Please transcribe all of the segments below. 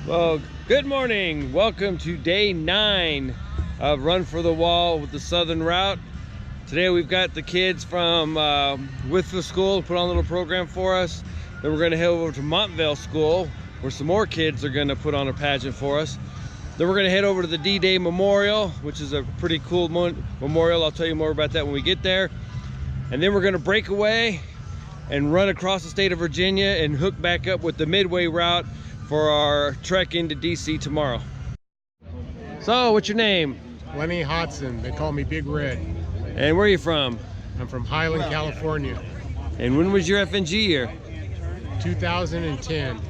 Well, good morning. Welcome to day 9 of Run for the Wall with the Southern Route. Today we've got the kids from Wytheville School to put on a little program for us. Then we're going to head over to Montvale School where some more kids are going to put on a pageant for us. Then we're going to head over to the D-Day Memorial, which is a pretty cool memorial. I'll tell you more about that when we get there. And then we're going to break away and run across the state of Virginia and hook back up with the Midway route for our trek into DC tomorrow. So, what's your name? Lenny Hodson. They call me Big Red. And where are you from? I'm from Highland, California. And when was your FNG year? 2010.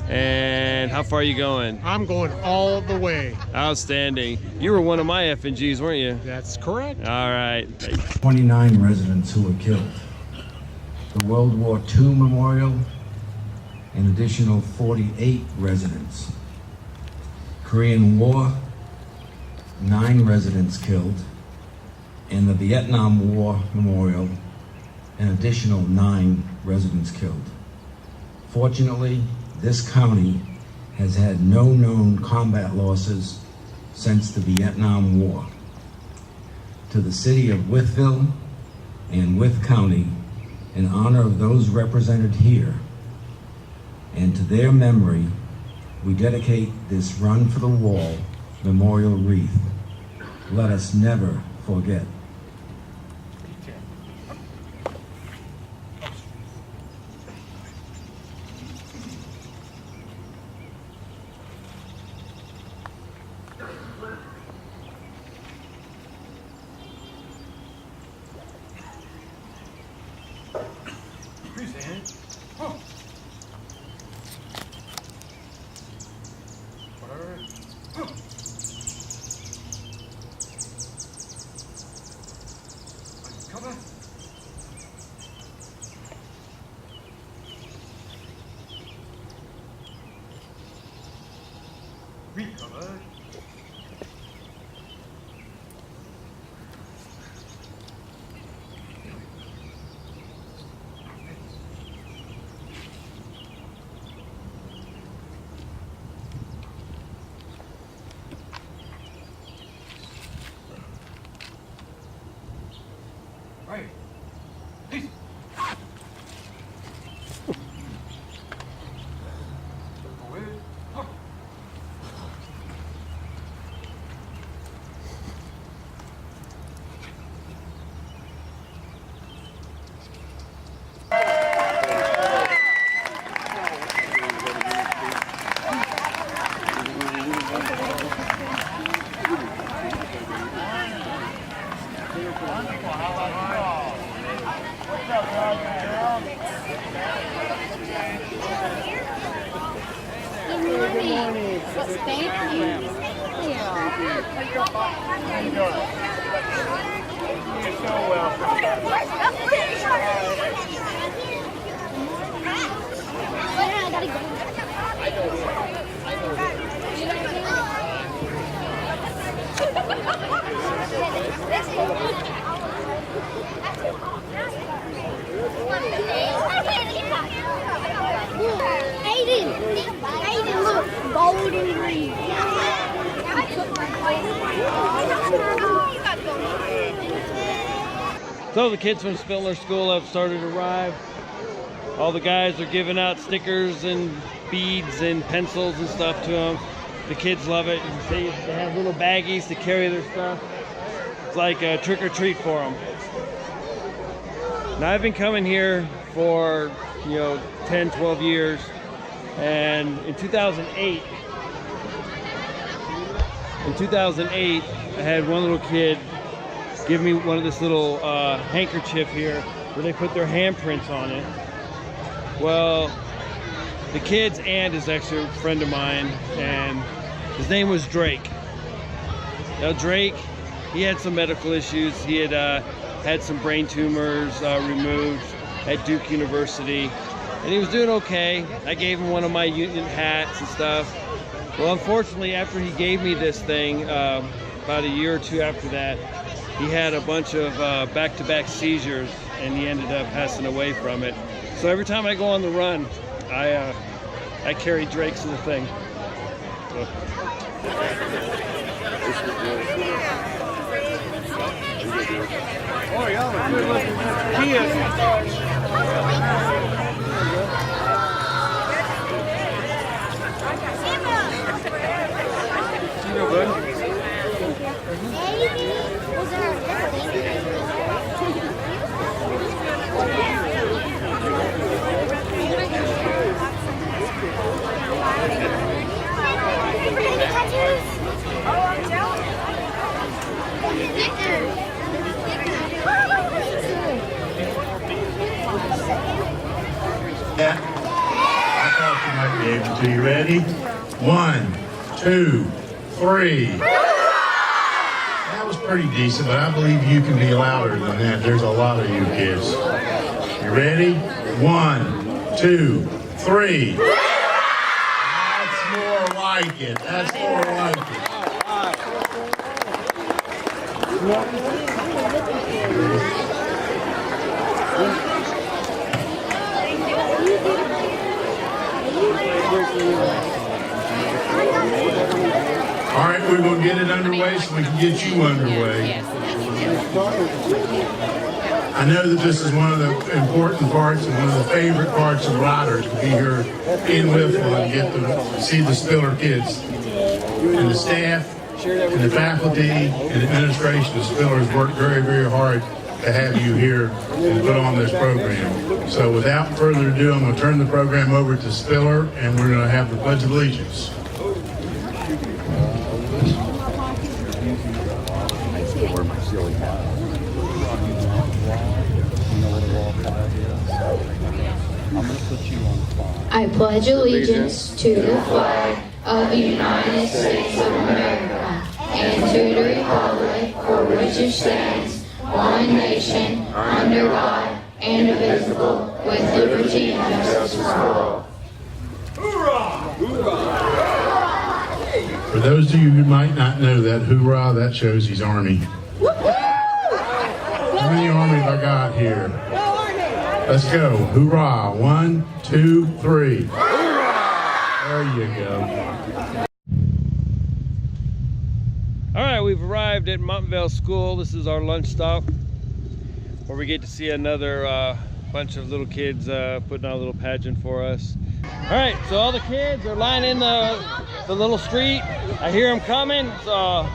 And how far are you going? I'm going all the way. Outstanding. You were one of my FNGs, weren't you? That's correct. All right. 29 residents who were killed. The World War II Memorial, an additional 48 residents. Korean War, 9 residents killed. And the Vietnam War Memorial, an additional 9 residents killed. Fortunately, this county has had no known combat losses since the Vietnam War. To the city of Wytheville and Wythe County, in honor of those represented here, and to their memory, we dedicate this Run for the Wall memorial wreath. Let us never forget. Right. Thank you. You're so welcome. Aiden, look, gold and green. So the kids from Spiller School have started to arrive. All the guys are giving out stickers and beads and pencils and stuff to them. The kids love it. You can see they have little baggies to carry their stuff. It's like a trick or treat for them. Now I've been coming here for 10, 12 years, and in 2008 I had one little kid give me one of this little handkerchief here where they put their handprints on it. Well, the kid's aunt is actually a friend of mine, and his name was Drake. Now Drake, he had some medical issues. He had had some brain tumors removed at Duke University, and he was doing okay. I gave him one of my union hats and stuff. Well, unfortunately, after he gave me this thing, about a year or two after that, he had a bunch of back-to-back seizures, and he ended up passing away from it. So every time I go on the run, I carry Drake's little thing. Oh, y'all are good looking kids. You know, bud. Yeah. I thought you might be able to. You ready? 1, 2, 3. That was pretty decent, but I believe you can be louder than that. There's a lot of you kids. You ready? 1, 2, 3. That's more like it. That's more like it. All right, we're going to get it underway so we can get you underway. I know that this is one of the important parts and one of the favorite parts of riders to be here in Wytheville and get to see the Spiller kids. And the staff and the faculty and administration of Spiller has worked very, very hard to have you here and put on this program. So without further ado, I'm going to turn the program over to Spiller and we're going to have the Pledge of Allegiance. I pledge allegiance to the flag of the United States of America and to the republic for which it stands, one nation, under God, indivisible, with liberty and justice for all. For those of you who might not know that, hoorah, that shows he's Army. How many Armies I got here? Let's go. Hoorah. 1, 2, 3. There you go. All right, we've arrived at Wytheville School. This is our lunch stop where we get to see another bunch of little kids putting on a little pageant for us. All right, so all the kids are lining the little street. I hear them coming, so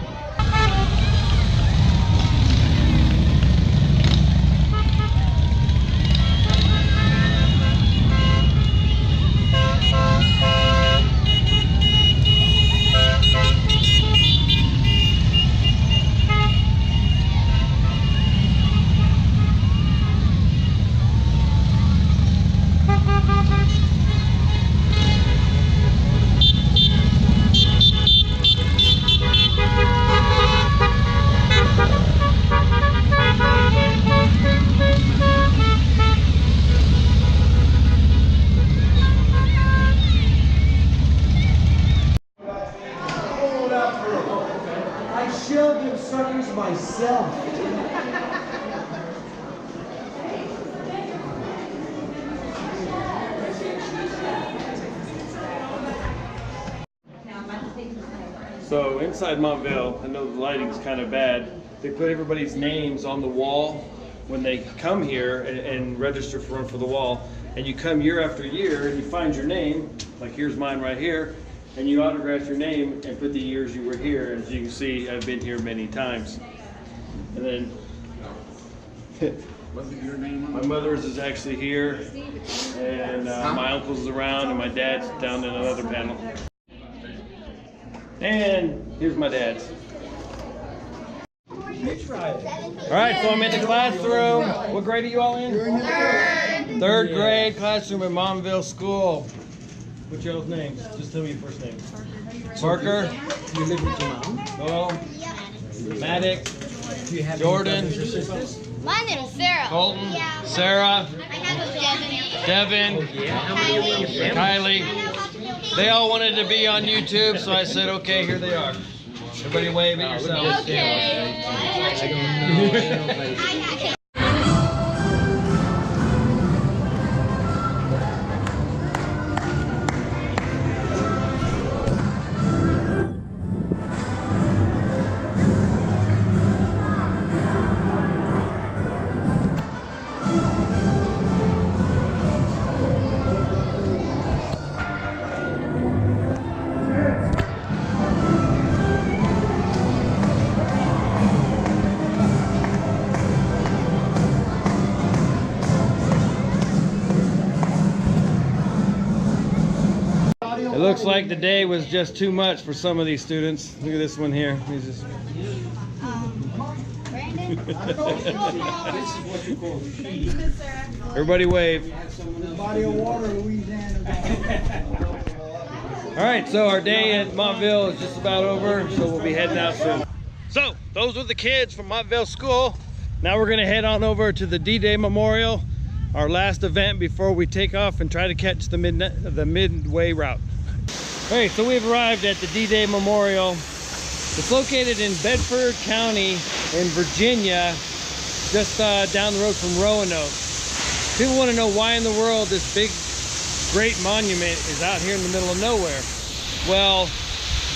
myself. So inside Wytheville, I know the lighting's kind of bad. They put everybody's names on the wall when they come here and register for Run for the Wall. And you come year after year and you find your name, like here's mine right here, and you autograph your name and put the years you were here. As you can see, I've been here many times. And then my mother's is actually here, and my uncle's around, and my dad's down in another panel. And here's my dad's. All right, so I'm in the classroom. What grade are you all in? Third grade classroom at Wytheville School. What's y'all's names? Just tell me your first name. Parker. You live with your mom? Noel. Maddox. Do you have Jordan. any brothers or sisters? My name's Sarah. Colton. Sarah. I have Devin. How many are in your family? Kylie. They all wanted to be on YouTube, so I said, okay, here they are. Everybody wave at yourself. Okay. I don't know. Nobody. looks like the day was just too much for some of these students. Look at this one here. He's just... Everybody wave. All right, so our day at Montville is just about over, so we'll be heading out soon. So those were the kids from Montville School. Now we're gonna head on over to the D-Day Memorial, our last event before we take off and try to catch the midway route. All right, so we've arrived at the D-Day Memorial. It's located in Bedford County in Virginia, just down the road from Roanoke. People want to know why in the world this big, great monument is out here in the middle of nowhere. Well,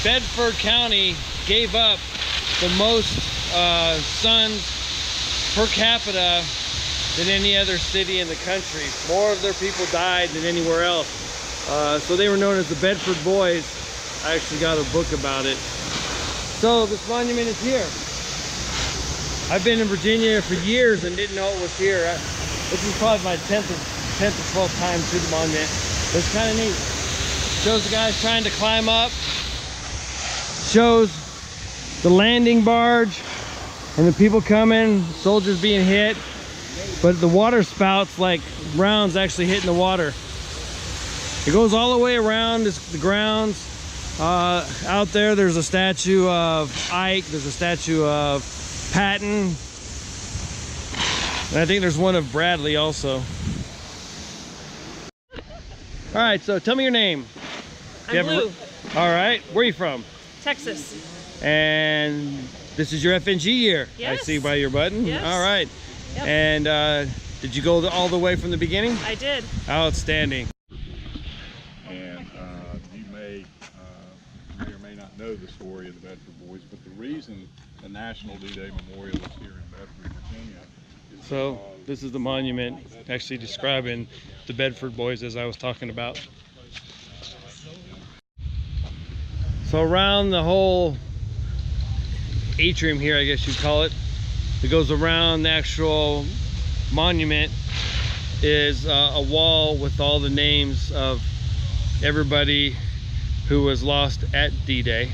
Bedford County gave up the most sons per capita than any other city in the country. More of their people died than anywhere else. So they were known as the Bedford Boys. I actually got a book about it. So this monument is here. I've been in Virginia for years and didn't know it was here. This is probably my 10th or 12th time to the monument. But it's kind of neat. Shows the guys trying to climb up. Shows the landing barge and the people coming, soldiers being hit. But the water spouts like rounds actually hitting the water. It goes all the way around the grounds. Out there, there's a statue of Ike. There's a statue of Patton. And I think there's one of Bradley also. All right, so tell me your name. I'm Blue. All right, where are you from? Texas. And this is your FNG year. Yes. I see by your button. Yes. All right. Yep. And did you go all the way from the beginning? I did. Outstanding. And you may or may not know the story of the Bedford Boys, but the reason the National D-Day Memorial is here in Bedford, Virginia is So because this is the monument actually describing the Bedford Boys as I was talking about. So around the whole atrium here, I guess you'd call it, that goes around the actual monument is a wall with all the names of everybody who was lost at D-Day.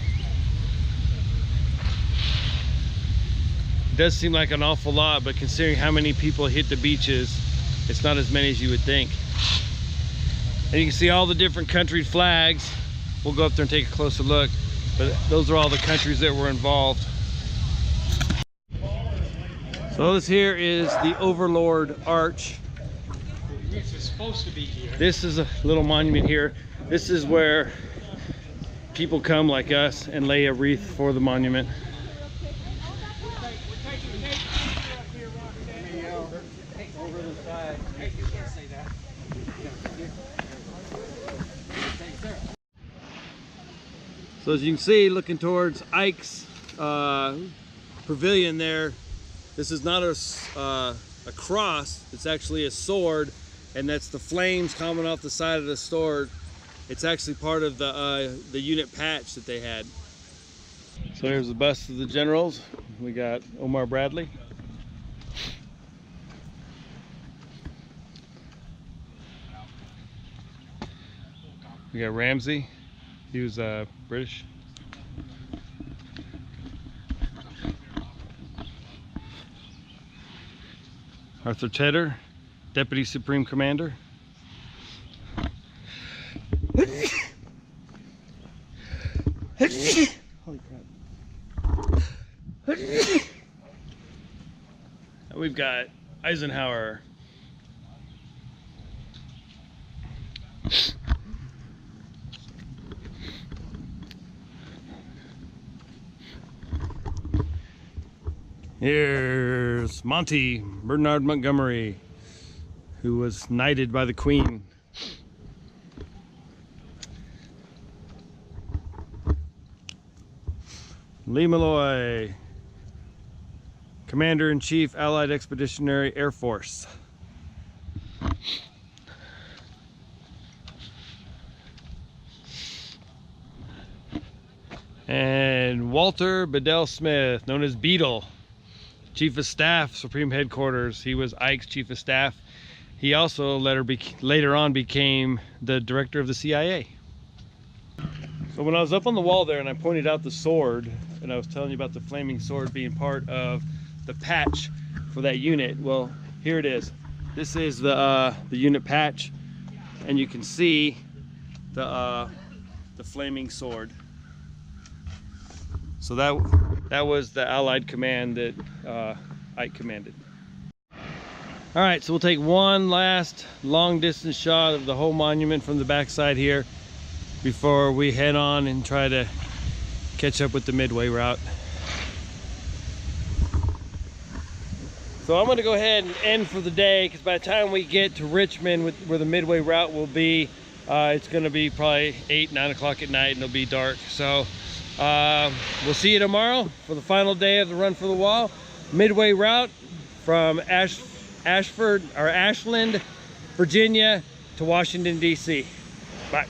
It does seem like an awful lot, but considering how many people hit the beaches, it's not as many as you would think. And you can see all the different country flags. We'll go up there and take a closer look, but those are all the countries that were involved. So this here is the Overlord Arch. This is supposed to be here. This is a little monument here. This is where people come like us and lay a wreath for the monument. So as you can see, looking towards Ike's pavilion there, this is not a cross, it's actually a sword, and that's the flames coming off the side of the sword. It's actually part of the unit patch that they had. So here's the bust of the generals. We got Omar Bradley. We got Ramsey. He was British. Arthur Tedder, Deputy Supreme Commander. Holy crap. And we've got Eisenhower. Here's Monty Bernard Montgomery, who was knighted by the Queen. Lee Malloy, Commander-in-Chief, Allied Expeditionary Air Force. And Walter Bedell Smith, known as Beetle, Chief of Staff, Supreme Headquarters. He was Ike's Chief of Staff. He also later on became the director of the CIA. So when I was up on the wall there and I pointed out the sword, and I was telling you about the flaming sword being part of the patch for that unit, well, here it is. This is the unit patch, and you can see the flaming sword. So that was the Allied command that Ike commanded. All right, so we'll take one last long distance shot of the whole monument from the backside here before we head on and try to catch up with the Midway route. So I'm going to go ahead and end for the day, because by the time we get to Richmond, where the Midway route will be, it's going to be probably 8, 9 o'clock at night, and it'll be dark. So we'll see you tomorrow for the final day of the Run for the Wall. Midway route from Ashland, Virginia to Washington, D.C. Bye.